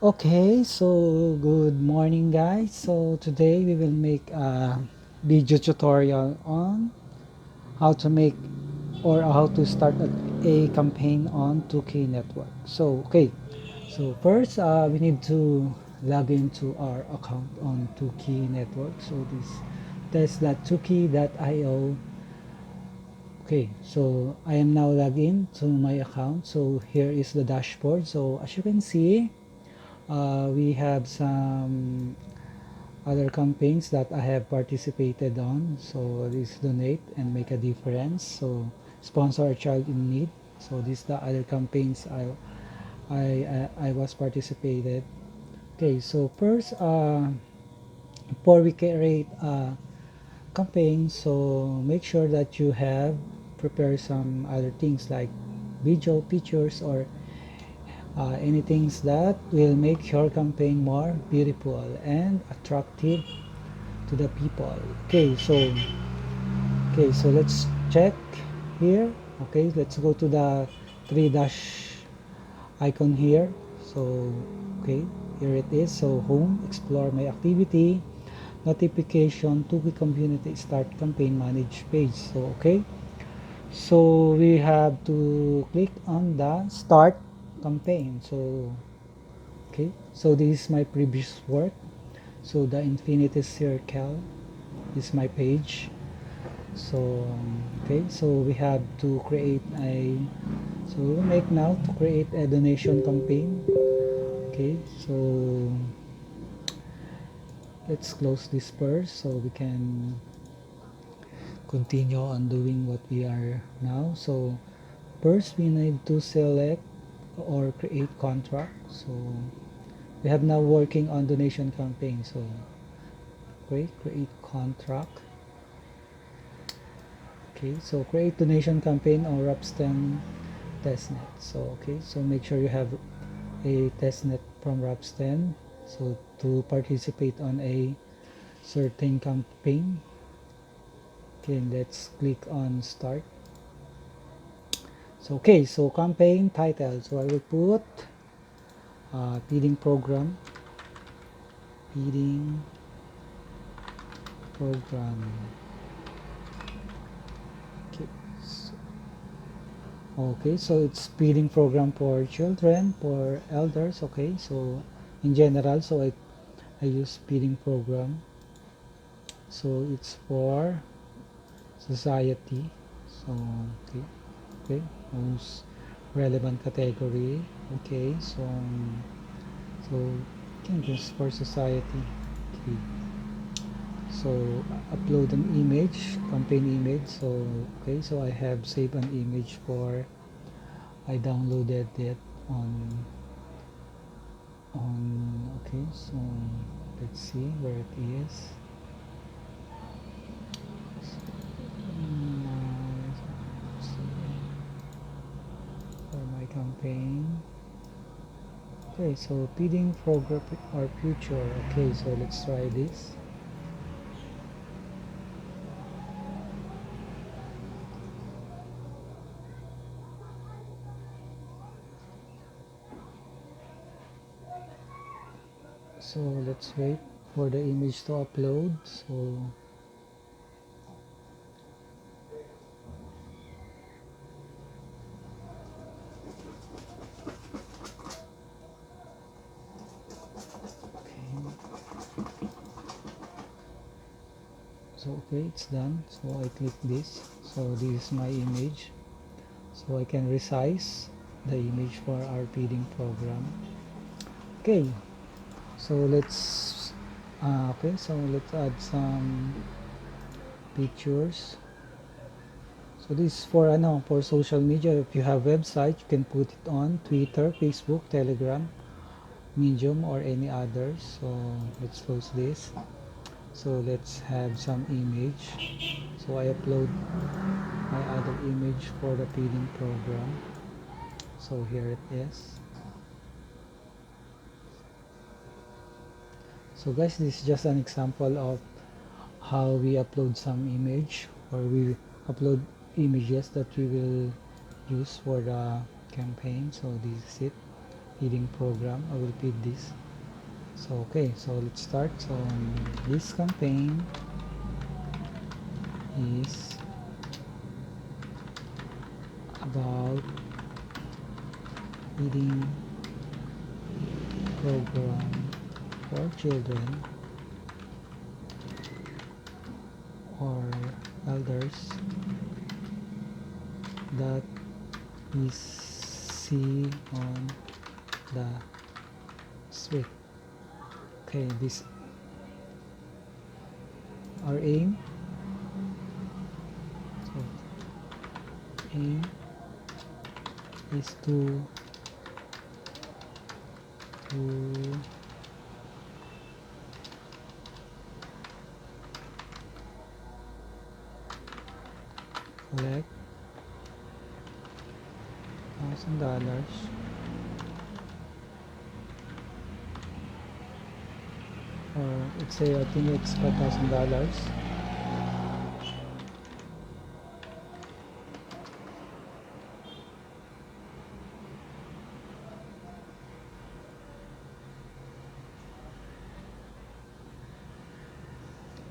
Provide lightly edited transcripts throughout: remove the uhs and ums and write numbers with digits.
Okay, so good morning guys. So today we will make a video tutorial on how to make or how to start a campaign on 2K network. So okay, so first we need to log into our account on 2Key network. So this test.2key.io. Okay, so I am now logged in to my account. So here is the dashboard. So as you can see, we have some other campaigns that I have participated on. So this donate and make a difference. So sponsor a child in need. So these the other campaigns I was participated. Okay, so first before we create a campaign, so make sure that you have prepare some other things like video, pictures, or anything that will make your campaign more beautiful and attractive to the people. Okay, so let's check here. Okay, let's go to the three dash icon here. So okay, here it is. So home, explore my activity, notification, to the community, start campaign, manage page. So okay, so we have to click on the start campaign. So okay, so this is my previous work. So the infinity circle is my page. So okay, so we have to create a, so we'll make now to create a donation campaign. Okay, so let's close this first so we can continue on doing what we are now. So first we need to select or create contract. So we have now working on donation campaign. So okay, create contract. Okay, so create donation campaign on Rapstem testnet. So okay, so make sure you have a testnet from Rapstem so to participate on a certain campaign. Okay, let's click on start. So okay, so campaign title. So I will put feeding program, feeding program. Okay, so, okay, so it's feeding program for children, for elders. Okay, so in general, so I use feeding program. So it's for society. So okay, okay, most relevant category. Okay, so can just for society. Okay, so upload an image, campaign image. So okay, so I have saved an image for, I downloaded it on okay, so let's see where it is. For my campaign. Okay, so bidding program or future. Okay, so let's try this. So let's wait for the image to upload. So okay, so okay, it's done. So I click this. So this is my image. So I can resize the image for our bidding program. Okay, so let's okay, so let's add some pictures. So this is for for social media. If you have website, you can put it on Twitter, Facebook, Telegram, Medium, or any others. So let's close this. So let's have some image. So I upload my other image for the feeding program. So here it is. So guys, this is just an example of how we upload some image, or we upload images that we will use for the campaign. So this is it. feeding program. I will feed this. So okay, so let's start. So this campaign is about feeding program for children or elders that we see on the street. Okay, this our aim. So aim is to collect $1,000, or let's say I think it's $5,000.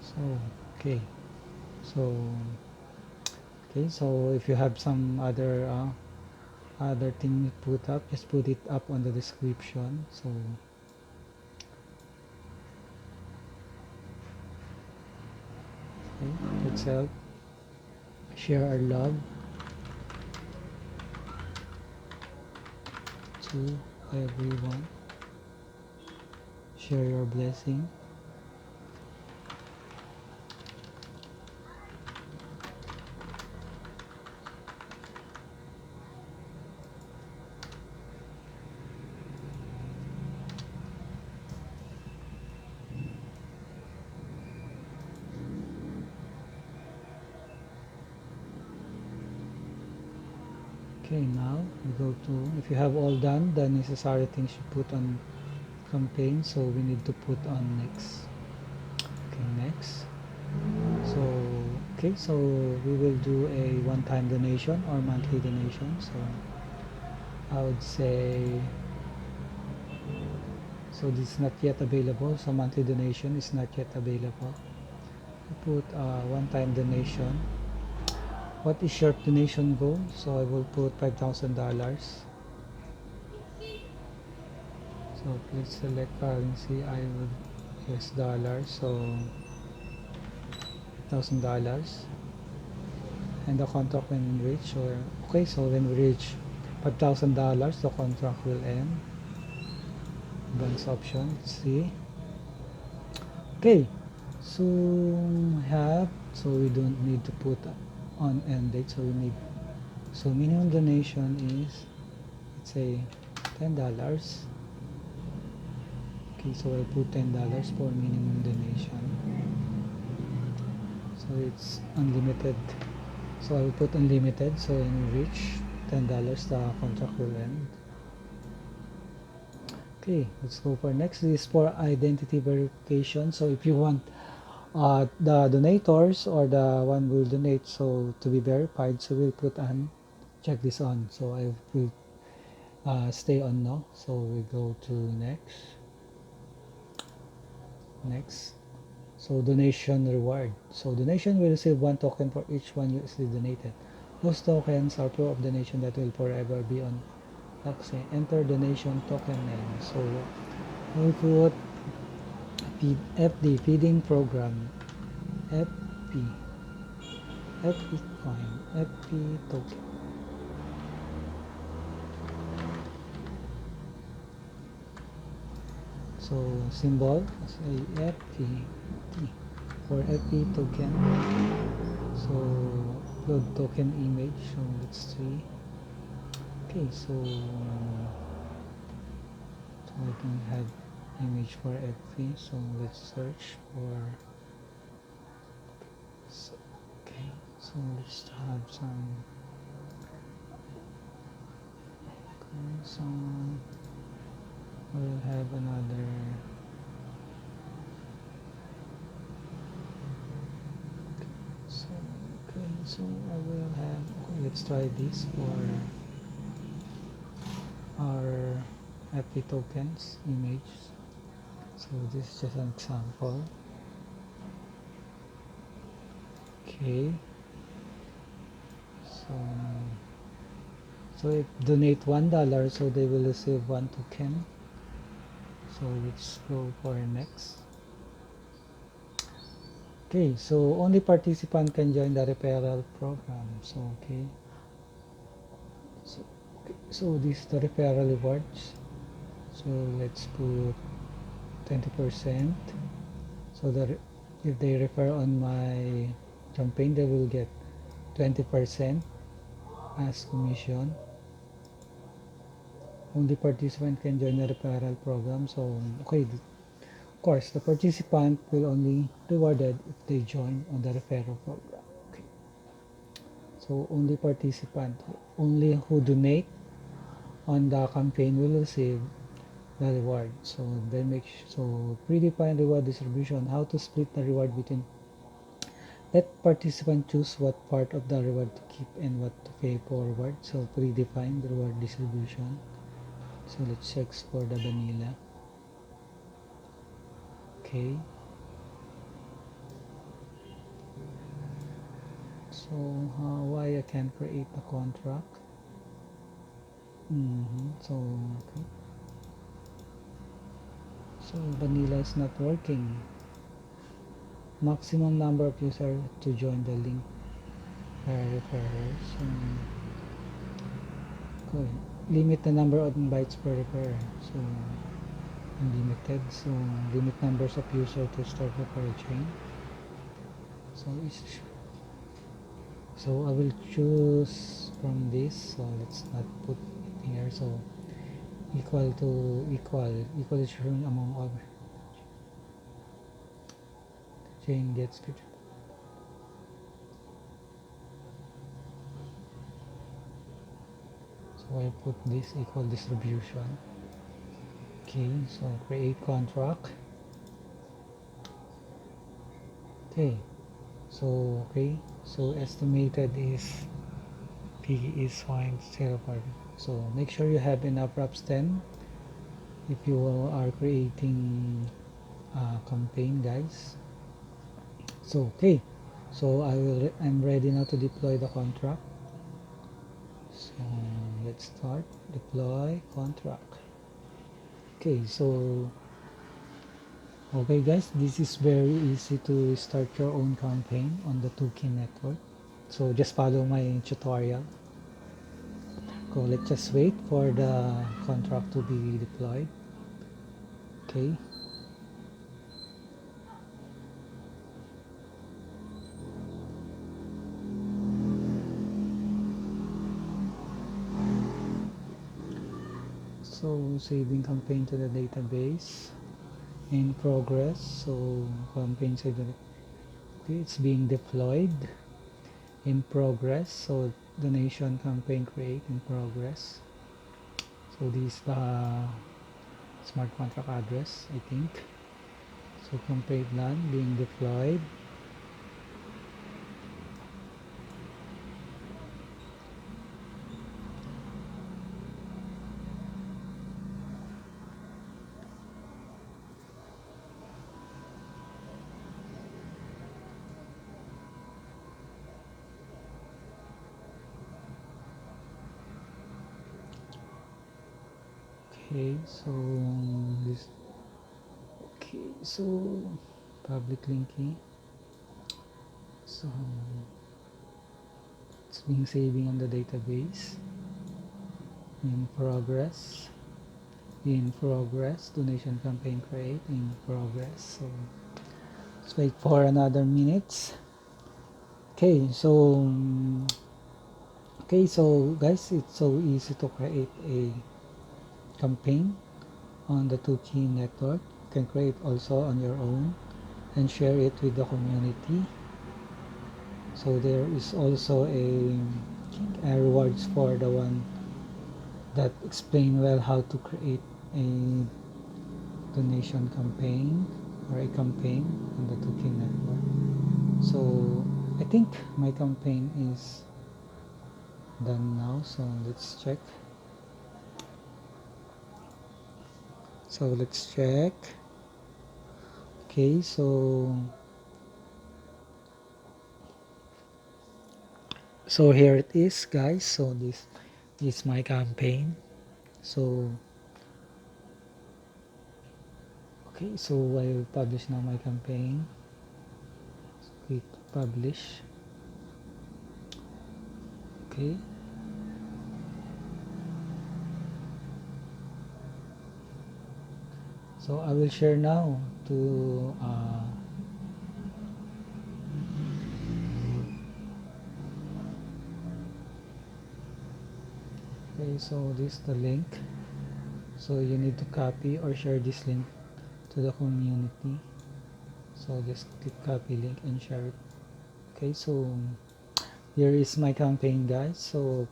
So okay, so so if you have some other thing you put up, just put it up on the description. So okay, let's help share our love to everyone. Share your blessing. Okay, now we go to, if you have all done the necessary things you put on campaign, so we need to put on next. Okay, next. So okay, so we will do a one-time donation or monthly donation. So I would say, so this is not yet available, so monthly donation is not yet available. I put one-time donation. What is your donation goal? So I will put $5,000. So please select currency. I will US dollars. So $1,000. And the contract when reach, or okay, so when we reach $5,000, the contract will end. Advance option. Let's see. Okay, so we don't need to put on end date, so we need, so minimum donation is, let's say, $10. Okay, so I put $10 for minimum donation, so it's unlimited, so I will put unlimited. So when we reach $10, the contract will end. Okay, let's go for next. This is for identity verification. So if you want the donators or the one who will donate, so to be verified, so we'll put on, check this on. So I will stay on now. So we go to next. So donation reward. So donation will receive 1 token for each $1 donated. Those tokens are proof of donation that will forever be on Taxi. Enter donation token name. So we'll put FD feeding program, FP coin, FP token. So symbol, say FP for FP token. So upload token image. So let's see. Okay, so I don't have image for FP, so let's search for. So, okay, so let's have some. Okay, so we'll have another. So I will have, okay, let's try this for our FP tokens image. So this is just an example. Okay, so if donate $1, so they will receive 1 token. So let's go for next. Okay, so only participant can join the referral program. So okay, so this is the referral rewards. So let's put 20%. So that if they refer on my campaign, they will get 20% as commission. Only participant can join the referral program. So okay, of course the participant will only rewarded if they join on the referral program. Okay. So only participant, only who donate on the campaign will receive the reward. So then so predefine reward distribution, how to split the reward between. Let participant choose what part of the reward to keep and what to pay forward. So predefine the reward distribution. So let's check for the vanilla. Okay. So why I can't create a contract? So okay. So vanilla is not working. Maximum number of users to join the link referrers. Okay. Limit the number of invites per referrer. So unlimited. So limit numbers of users to start referral chain. So I will choose from this. So let's not put it here. So equal to equal is shown among all chain gets good. So I put this equal distribution. Okay, so create contract. Okay, so estimated is P is 0.05. So make sure you have enough RAPS 10 if you are creating a campaign, guys. So okay, so I'm ready now to deploy the contract. So let's start deploy contract. Okay, so okay guys, this is very easy to start your own campaign on the Tuki network. So just follow my tutorial. So let's just wait for the contract to be deployed. Okay. So saving campaign to the database in progress. So campaign saved. Okay, it's being deployed in progress. So donation campaign create in progress. So this is the smart contract address, I think. So campaign plan being deployed. Okay, so this. Okay, so public linking. So it's being saving on the database. In progress. In progress. Donation campaign create in progress. So let's wait for another minutes. Okay, so guys, it's so easy to create a campaign on the Tuki network. You can create also on your own and share it with the community. So there is also a rewards for the one that explain well how to create a donation campaign or a campaign on the Tuki network. So I think my campaign is done now, so let's check. So let's check. Okay, so here it is, guys. So this is my campaign. So okay, so I will publish now my campaign. Click publish. Okay. So I will share now to okay, so this is the link. So you need to copy or share this link to the community. So just click copy link and share it. Okay, so here is my campaign, guys. So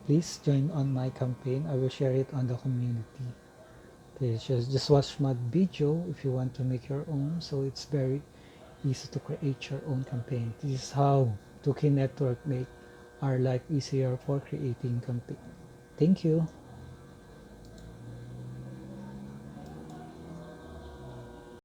please join on my campaign. I will share it on the community. Okay, just watch my video if you want to make your own. So it's very easy to create your own campaign. This is how Tuki Network make our life easier for creating campaign. Thank you.